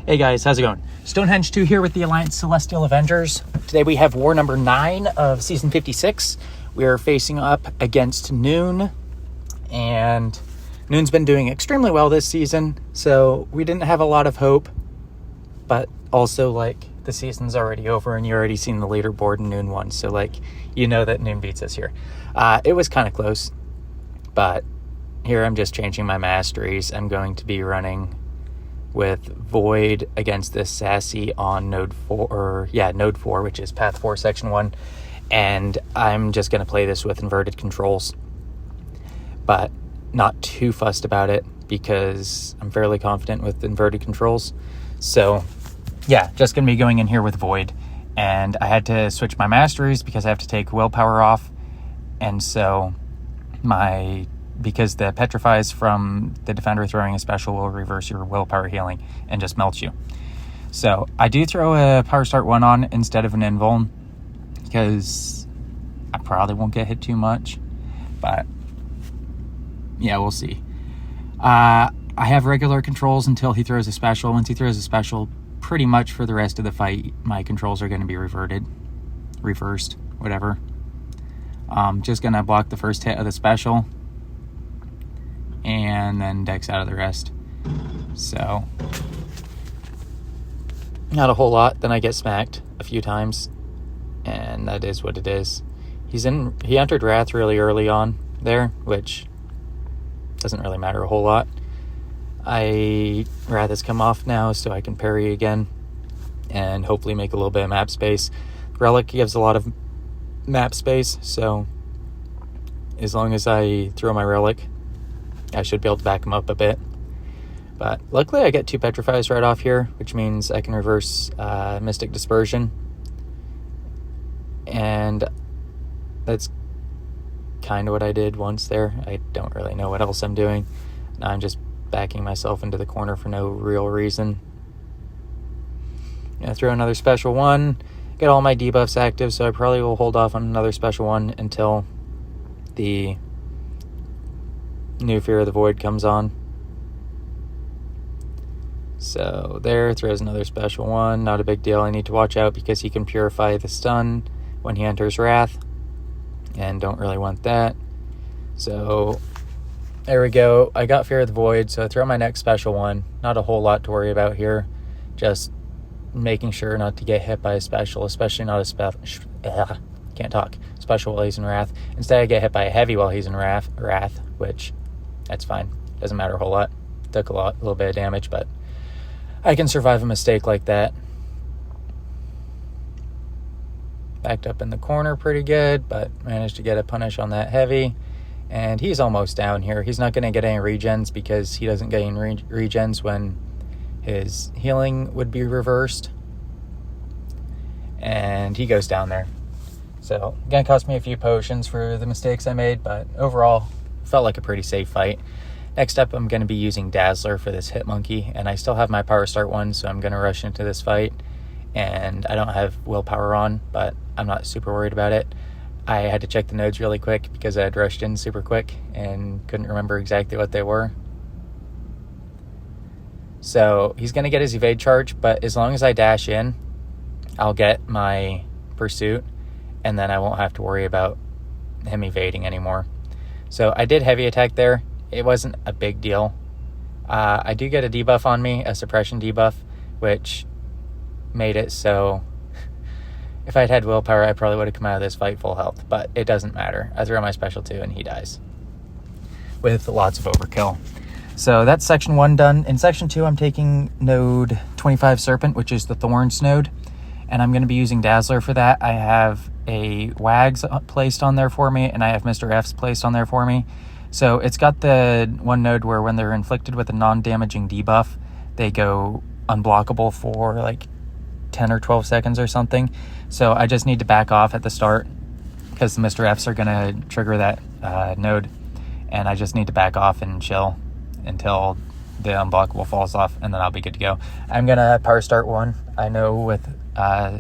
Hey guys, how's it going? Stonehenge 2 here with the Alliance Celestial Avengers. Today we have war number 9 of season 56. We are facing up against NewN, and NewN's been doing extremely well this season, so we didn't have a lot of hope, but also, like, the season's already over and you already seen the leaderboard and NewN won, so, like, you know that NewN beats us here. It was kind of close, but here I'm just changing my masteries. I'm going to be running with Void against this Sassy on node 4, which is path 4, section 1. And I'm just going to play this with inverted controls, but not too fussed about it because I'm fairly confident with inverted controls. So yeah, just going to be going in here with Void. And I had to switch my masteries because I have to take willpower off. And so because the petrifies from the defender throwing a special will reverse your willpower healing and just melt you. So I do throw a power start 1 on instead of an invuln because I probably won't get hit too much, but yeah, we'll see. I have regular controls until he throws a special. Once he throws a special, pretty much for the rest of the fight, my controls are going to be reversed, whatever. Just going to block the first hit of the special and then dex out of the rest. So not a whole lot. Then I get smacked a few times, and that is what it is. He entered Wrath really early on there, which doesn't really matter a whole lot. Wrath has come off now, so I can parry again and hopefully make a little bit of map space. Relic gives a lot of map space, so as long as I throw my Relic, I should be able to back him up a bit. But luckily I get 2 petrifies right off here, which means I can reverse Mystic Dispersion. And that's kind of what I did once there. I don't really know what else I'm doing. Now I'm just backing myself into the corner for no real reason. I'm going to throw another special 1, get all my debuffs active, so I probably will hold off on another special 1 until the new Fear of the Void comes on. So there, throws another special 1, not a big deal. I need to watch out because he can purify the stun when he enters Wrath, and don't really want that. So there we go. I got Fear of the Void, so I throw my next special 1. Not a whole lot to worry about here. Just making sure not to get hit by a special, especially not a special while he's in Wrath. Instead, I get hit by a heavy while he's in Wrath, which that's fine. Doesn't matter a whole lot. Took a little bit of damage, but I can survive a mistake like that. Backed up in the corner pretty good, but managed to get a punish on that heavy. And he's almost down here. He's not going to get any regens because he doesn't get any regens when his healing would be reversed. And he goes down there. So, going to cost me a few potions for the mistakes I made, but overall, felt like a pretty safe fight. Next up, I'm going to be using Dazzler for this hit monkey, and I still have my power start 1, so I'm going to rush into this fight. And I don't have willpower on, but I'm not super worried about it. I had to check the nodes really quick because I had rushed in super quick and couldn't remember exactly what they were. So he's going to get his evade charge, but as long as I dash in, I'll get my pursuit, and then I won't have to worry about him evading anymore. So I did heavy attack there. It wasn't a big deal. I do get a debuff on me, a suppression debuff, which made it so if I'd had willpower, I probably would have come out of this fight full health, but it doesn't matter. I throw my special 2 and he dies with lots of overkill. So that's section 1 done. In section 2, I'm taking node 25 Serpent, which is the Thorns node, and I'm going to be using Dazzler for that. I have a Wags placed on there for me, and I have Mr. F's placed on there for me. So it's got the one node where when they're inflicted with a non-damaging debuff, they go unblockable for like 10 or 12 seconds or something. So I just need to back off at the start because the Mr. F's are going to trigger that node, and I just need to back off and chill until the unblockable falls off, and then I'll be good to go. I'm going to power start 1. I know with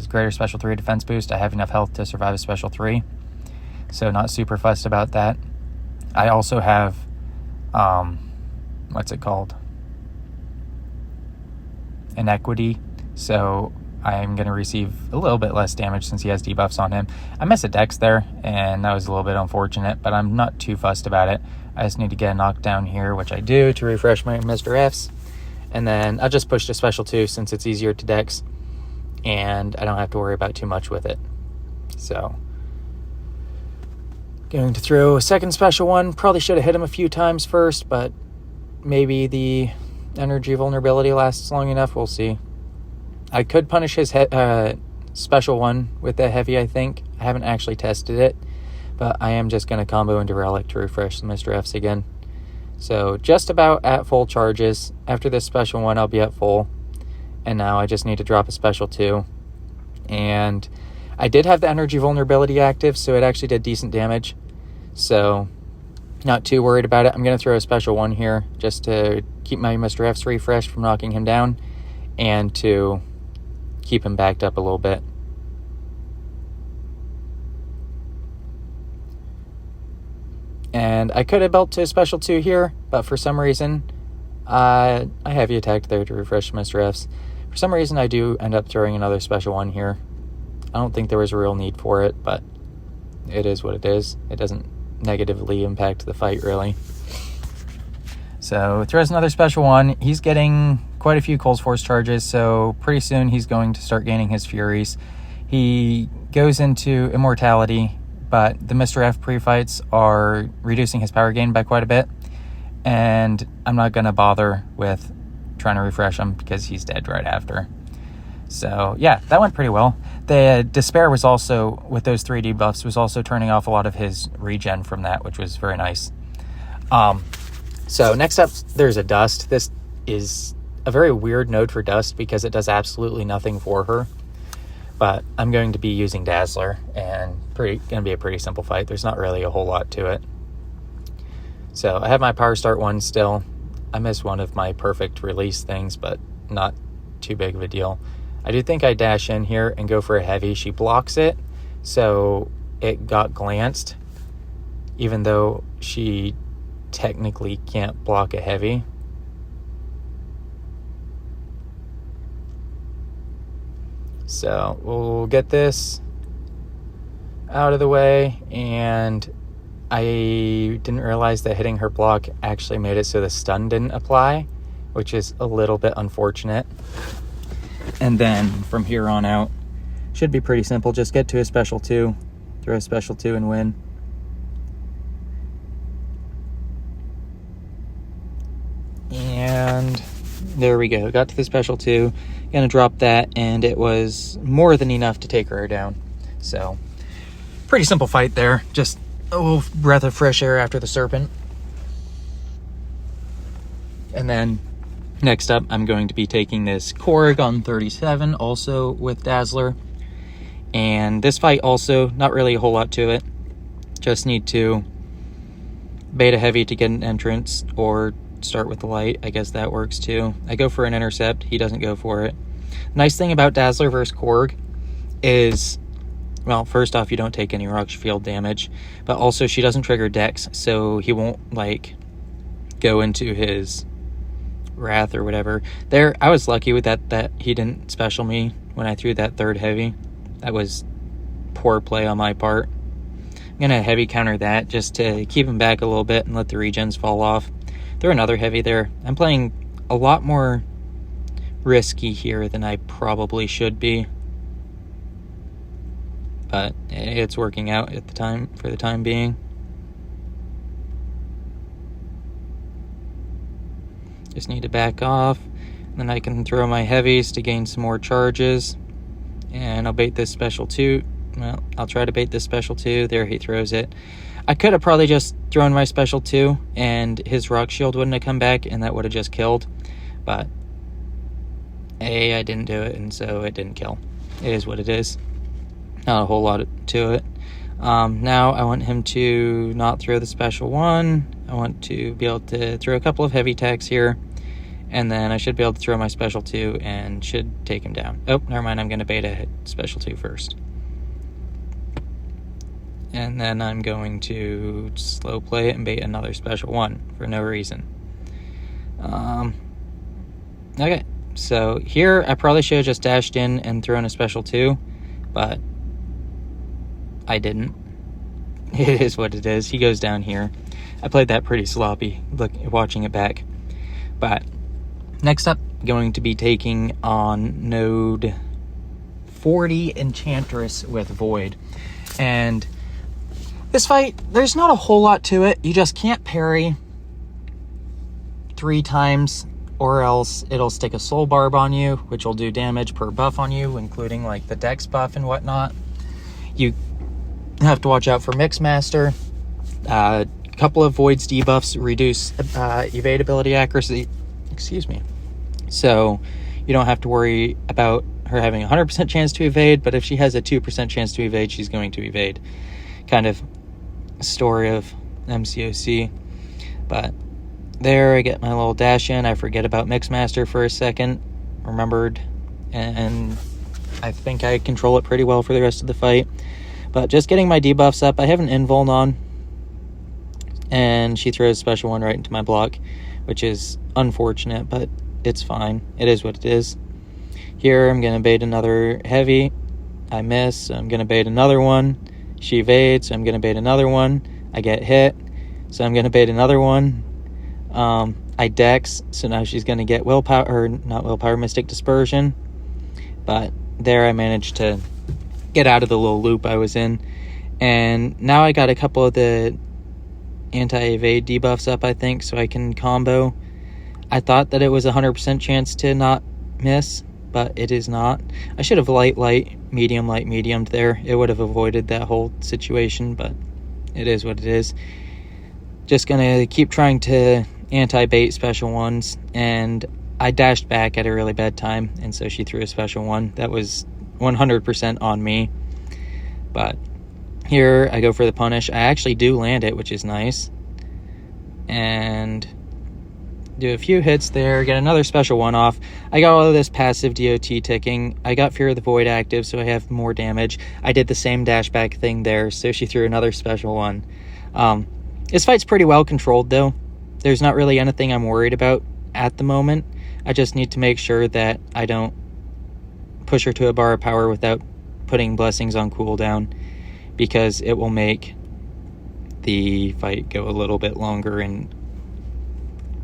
greater special 3 defense boost, I have enough health to survive a special 3, so not super fussed about that. I also have, what's it called? inequity, so I'm going to receive a little bit less damage since he has debuffs on him. I missed a dex there, and that was a little bit unfortunate, but I'm not too fussed about it. I just need to get a knockdown here, which I do, to refresh my Mr. F's. And then I'll just push to special 2 since it's easier to dex, and I don't have to worry about too much with it. So, going to throw a second special 1. Probably should have hit him a few times first, but maybe the energy vulnerability lasts long enough. We'll see. I could punish his special 1 with the heavy, I think. I haven't actually tested it, but I am just going to combo into Relic to refresh the Mr. F's again. So just about at full charges. After this special 1, I'll be at full. And now I just need to drop a special 2. And I did have the energy vulnerability active, so it actually did decent damage. So not too worried about it. I'm going to throw a special 1 here just to keep my Mr. F's refreshed from knocking him down and to keep him backed up a little bit. And I could have built to a special 2 here, but for some reason, I heavy attacked there to refresh Mr. F's. For some reason, I do end up throwing another special 1 here. I don't think there was a real need for it, but it is what it is. It doesn't negatively impact the fight, really. So, throws another special 1. He's getting quite a few Cold Force charges, so pretty soon he's going to start gaining his Furies. He goes into Immortality, but the Mr. F pre-fights are reducing his power gain by quite a bit, and I'm not going to bother with trying to refresh him because he's dead right after. So, yeah, that went pretty well. The Despair was also, with those 3 debuffs, was also turning off a lot of his regen from that, which was very nice. So, next up, there's a Dust. This is a very weird node for Dust because it does absolutely nothing for her. But I'm going to be using Dazzler, and going to be a pretty simple fight. There's not really a whole lot to it. So, I have my Power Start 1 still. I missed one of my perfect release things, but not too big of a deal. I do think I dash in here and go for a heavy. She blocks it, so it got glanced, even though she technically can't block a heavy. So we'll get this out of the way, and I didn't realize that hitting her block actually made it so the stun didn't apply, which is a little bit unfortunate. And then from here on out, should be pretty simple. Just get to a special 2, throw a special 2 and win. And there we go. Got to the special 2. Gonna drop that, and it was more than enough to take her down. So, pretty simple fight there. Just a little breath of fresh air after the serpent. And then next up, I'm going to be taking this Corg on 37, also with Dazzler. And this fight also, not really a whole lot to it. Just need to bait a heavy to get an entrance, or start with the light. I guess that works too. I go for an intercept. He doesn't go for it. Nice thing about Dazzler versus Corg is, well, first off, you don't take any rock field damage, but also she doesn't trigger Dex, so he won't, like, go into his Wrath or whatever. There, I was lucky with that he didn't special me when I threw that third heavy. That was poor play on my part. I'm gonna heavy counter that just to keep him back a little bit and let the regens fall off. Throw another heavy there. I'm playing a lot more risky here than I probably should be, but it's working out at the time, for the time being. Just need to back off, and then I can throw my heavies to gain some more charges, and I'll bait this special 2. Well, I'll try to bait this special 2. There, he throws it. I could have probably just thrown my special 2, and his rock shield wouldn't have come back, and that would have just killed, but I didn't do it, and so it didn't kill. It is what it is. Not a whole lot to it. Now I want him to not throw the special 1. I want to be able to throw a couple of heavy attacks here, and then I should be able to throw my special 2 and should take him down. Oh, never mind, I'm going to bait a special 2 first. And then I'm going to slow play it and bait another special 1 for no reason. Okay, So here, I probably should have just dashed in and thrown a special 2, but I didn't. It is what it is. He goes down here. I played that pretty sloppy, watching it back. But next up, going to be taking on node 40 Enchantress with Void. And this fight, there's not a whole lot to it. You just can't parry 3 times, or else it'll stick a soul barb on you, which will do damage per buff on you, including like the dex buff and whatnot. You have to watch out for Mixmaster. A couple of Void's debuffs reduce evade ability accuracy. Excuse me. So you don't have to worry about her having a 100% chance to evade, but if she has a 2% chance to evade, she's going to evade. Kind of story of MCOC. But there, I get my little dash in. I forget about Mixmaster for a second. Remembered, and I think I control it pretty well for the rest of the fight. But just getting my debuffs up, I have an invuln on, and she throws special 1 right into my block, which is unfortunate, but it's fine. It is what it is. Here, I'm going to bait another heavy. I miss, so I'm going to bait another one. She evades, so I'm going to bait another one. I get hit, so I'm going to bait another one. I dex, so now she's going to get willpower, or not willpower, Mystic Dispersion. But there I managed to get out of the little loop I was in. And now I got a couple of the anti-evade debuffs up, I think, so I can combo. I thought that it was a 100% chance to not miss, but it is not. I should have light, mediumed there. It would have avoided that whole situation, but it is what it is. Just gonna keep trying to anti-bait special 1s, and I dashed back at a really bad time, and so she threw a special 1. That was 100% on me. But here I go for the punish. I actually do land it, which is nice, and do a few hits there, get another special 1 off. I got all of this passive DOT ticking. I got Fear of the Void active, so I have more damage. I did the same dash back thing there, so she threw another special 1. This fight's pretty well controlled, though. There's not really anything I'm worried about at the moment. I just need to make sure that I don't push her to a bar of power without putting blessings on cooldown, because it will make the fight go a little bit longer and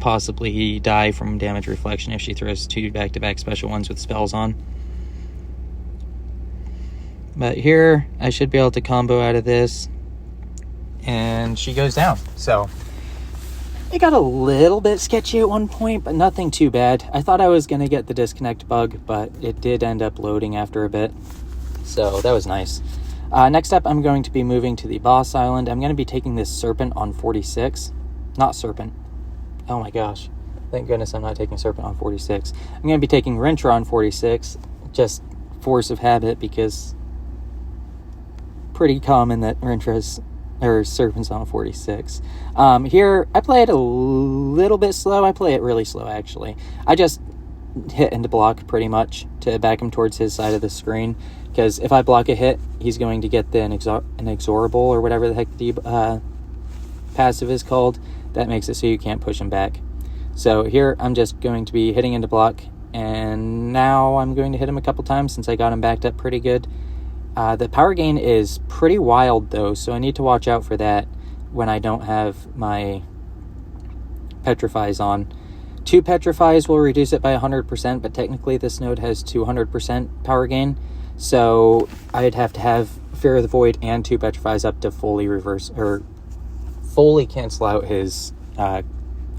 possibly die from damage reflection if she throws 2 back-to-back special 1s with spells on. But here, I should be able to combo out of this, and she goes down. So it got a little bit sketchy at one point, but nothing too bad. I thought I was going to get the disconnect bug, but it did end up loading after a bit, so that was nice. Next up, I'm going to be moving to the boss island. I'm going to be taking this serpent on 46. Not serpent. Oh my gosh. Thank goodness I'm not taking serpent on 46. I'm going to be taking Rintra on 46, just force of habit, because pretty common that Rintra's or serpent's on 46. Here, I play it a little bit slow. I play it really slow, actually. I just hit into block pretty much to back him towards his side of the screen, because if I block a hit, he's going to get the inexorable, or whatever the heck the passive is called. That makes it so you can't push him back. So here, I'm just going to be hitting into block, and now I'm going to hit him a couple times since I got him backed up pretty good. The power gain is pretty wild, though, so I need to watch out for that when I don't have my Petrifies on. 2 Petrifies will reduce it by 100%, but technically this node has 200% power gain, so I'd have to have Fear of the Void and 2 Petrifies up to fully reverse, or fully cancel out his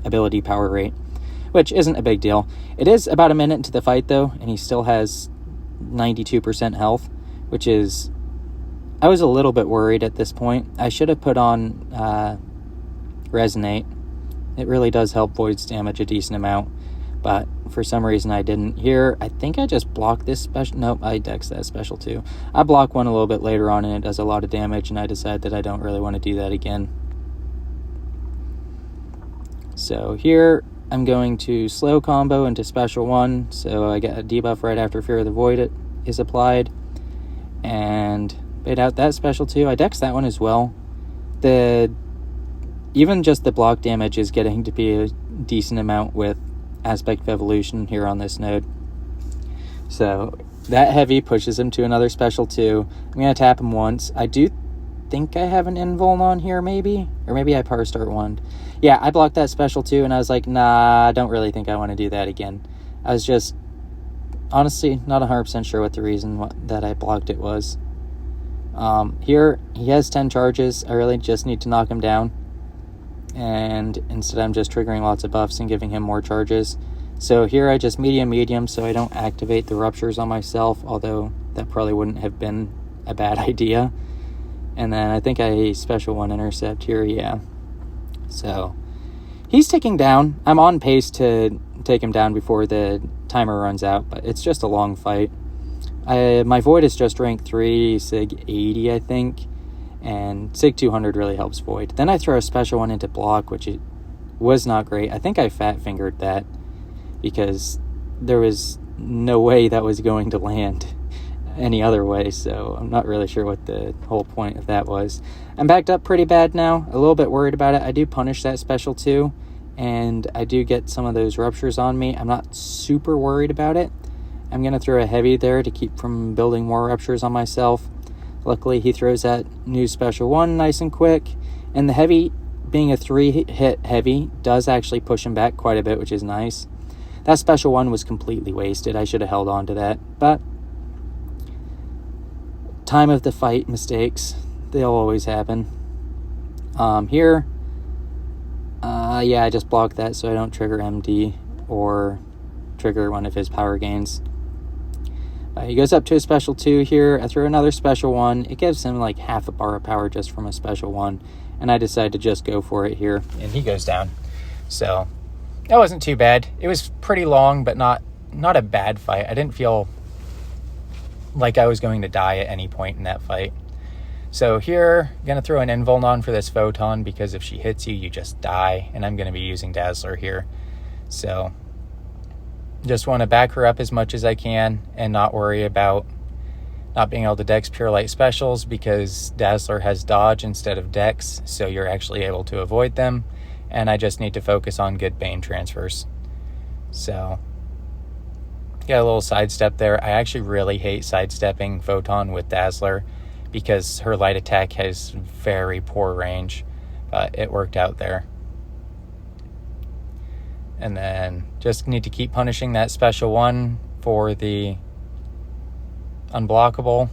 ability power rate, which isn't a big deal. It is about a minute into the fight, though, and he still has 92% health, which is, I was a little bit worried at this point. I should have put on Resonate. It really does help Void's damage a decent amount, but for some reason I didn't. Here, I think I just blocked this special. Nope, I dex that special too. I block one a little bit later on and it does a lot of damage, and I decide that I don't really want to do that again. So here, I'm going to slow combo into special 1, so I get a debuff right after Fear of the Void is applied, and bait out that special 2. I dex that one as well. Even just the block damage is getting to be a decent amount with Aspect of Evolution here on this node. So that heavy pushes him to another special 2. I'm going to tap him once. I do think I have an invuln on here, maybe? Or maybe I power start wand. Yeah, I blocked that special 2, and I was like, nah, I don't really think I want to do that again. I was just, honestly, not 100% sure what the reason that I blocked it was. Here, he has 10 charges. I really just need to knock him down. And instead I'm just triggering lots of buffs and giving him more charges. So here I just medium, so I don't activate the ruptures on myself, although that probably wouldn't have been a bad idea. And then I think I special 1 intercept here, yeah. So he's ticking down. I'm on pace to take him down before the timer runs out, but it's just a long fight. My Void is just rank 3, Sig 80, I think, and Sig 200 really helps Void. Then I throw a special 1 into block, which it was not great. I think I fat-fingered that because there was no way that was going to land any other way, so I'm not really sure what the whole point of that was. I'm backed up pretty bad now, a little bit worried about it. I do punish that special 2, and I do get some of those ruptures on me. I'm not super worried about it. I'm going to throw a heavy there to keep from building more ruptures on myself. Luckily, he throws that new special 1 nice and quick. And the heavy, being a 3-hit heavy, does actually push him back quite a bit, which is nice. That special 1 was completely wasted. I should have held on to that. But time of the fight mistakes, they'll always happen. Here, yeah, I just blocked that so I don't trigger MD or trigger one of his power gains. He goes up to a special 2 here. I throw another special 1. It gives him like half a bar of power just from a special 1. And I decide to just go for it here. And he goes down. So that wasn't too bad. It was pretty long, but not a bad fight. I didn't feel like I was going to die at any point in that fight. So here, I'm going to throw an invuln on for this Photon because if she hits you, you just die. And I'm going to be using Dazzler here. So just want to back her up as much as I can and not worry about not being able to dex Pure Light specials because Dazzler has dodge instead of dex, so you're actually able to avoid them. And I just need to focus on good Bane transfers. So, got a little sidestep there. I actually really hate sidestepping Photon with Dazzler because her light attack has very poor range, but it worked out there. And then just need to keep punishing that special 1 for the unblockable,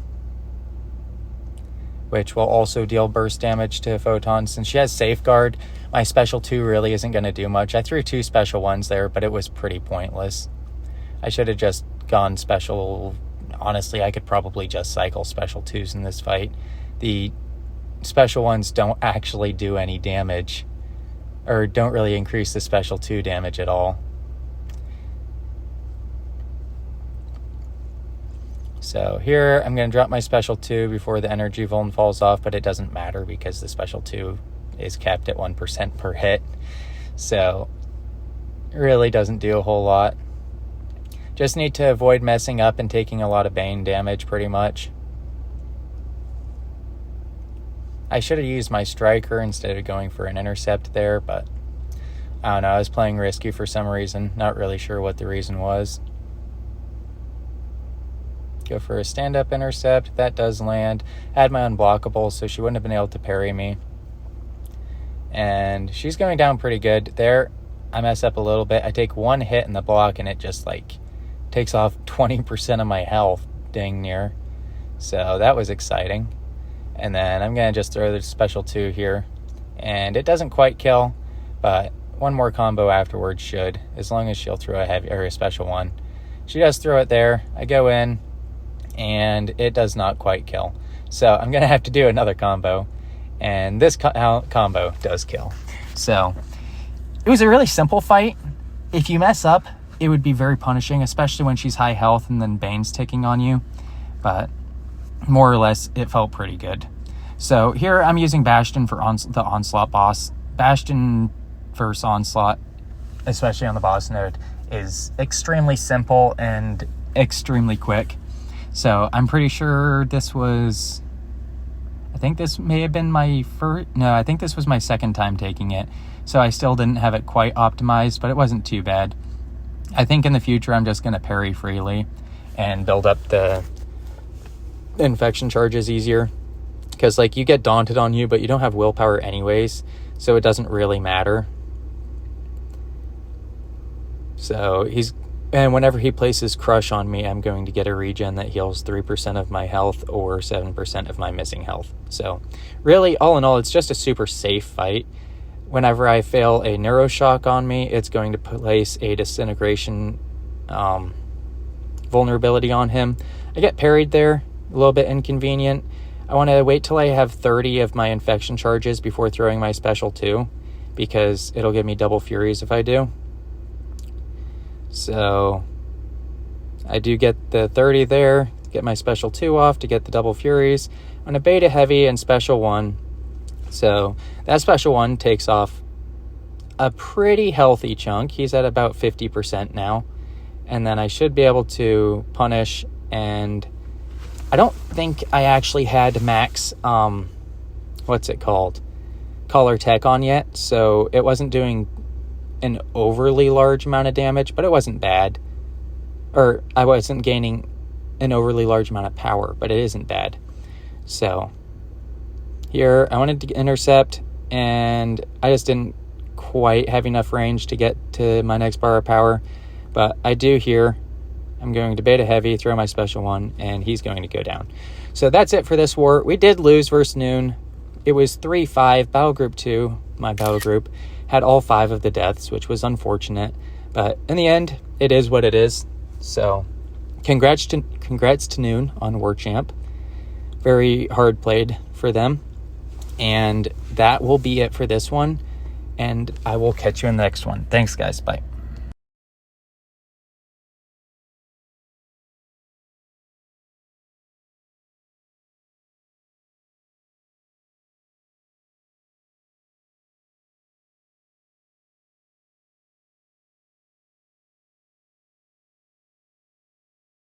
which will also deal burst damage to Photon. Since she has Safeguard, my special 2 really isn't going to do much. I threw 2 special 1s there, but it was pretty pointless. I should have just gone special. Honestly, I could probably just cycle special 2s in this fight. The special 1s don't actually do any damage, or don't really increase the special 2 damage at all. So here, I'm going to drop my special 2 before the energy vuln falls off, but it doesn't matter because the special 2 is capped at 1% per hit. So it really doesn't do a whole lot. Just need to avoid messing up and taking a lot of Bane damage pretty much. I should have used my striker instead of going for an intercept there, but I don't know, I was playing risky for some reason. Not really sure what the reason was. Go for a stand-up intercept. That does land. Had my unblockable, so she wouldn't have been able to parry me. And she's going down pretty good. There, I mess up a little bit. I take 1 hit in the block, and it just, takes off 20% of my health, dang near. So that was exciting. And then I'm going to just throw the special 2 here. And it doesn't quite kill, but 1 more combo afterwards should, as long as she'll throw a heavy or a special 1. She does throw it there. I go in, and it does not quite kill. So I'm going to have to do another combo. And this combo does kill. So it was a really simple fight. If you mess up, it would be very punishing, especially when she's high health and then Bane's ticking on you. But more or less, it felt pretty good. So here I'm using Bastion for the Onslaught boss. Bastion versus Onslaught, especially on the boss node, is extremely simple and extremely quick. So I'm pretty sure this was... I think this may have been my first... No, I think this was my second time taking it. So I still didn't have it quite optimized, but it wasn't too bad. I think in the future I'm just going to parry freely. and build up the infection charges easier. Because, like, you get daunted on you, but you don't have willpower anyways, so it doesn't really matter. So and whenever he places Crush on me, I'm going to get a regen that heals 3% of my health or 7% of my missing health. So really, all in all, it's just a super safe fight. Whenever I fail a Neuroshock on me, it's going to place a Disintegration vulnerability on him. I get parried there, a little bit inconvenient. I want to wait till I have 30 of my infection charges before throwing my special 2, because it'll give me double furies if I do. So I do get the 30 there, get my special 2 off to get the double furies. I'm going to beta heavy and special 1. So that special 1 takes off a pretty healthy chunk. He's at about 50% now. And then I should be able to punish, and I don't think I actually had max, what's it called? Collar Tech on yet, so it wasn't doing an overly large amount of damage, but it wasn't bad. Or I wasn't gaining an overly large amount of power, but it isn't bad. So here I wanted to intercept, and I just didn't quite have enough range to get to my next bar of power, but I do here. I'm going to beta heavy, throw my special 1, and he's going to go down. So that's it for this war. We did lose versus NewN. It was 3-5. Battle Group 2, my battle group, had all 5 of the deaths, which was unfortunate. But in the end, it is what it is. So congrats to NewN on War Champ. Very hard played for them. And that will be it for this one. And I will catch you in the next one. Thanks, guys. Bye.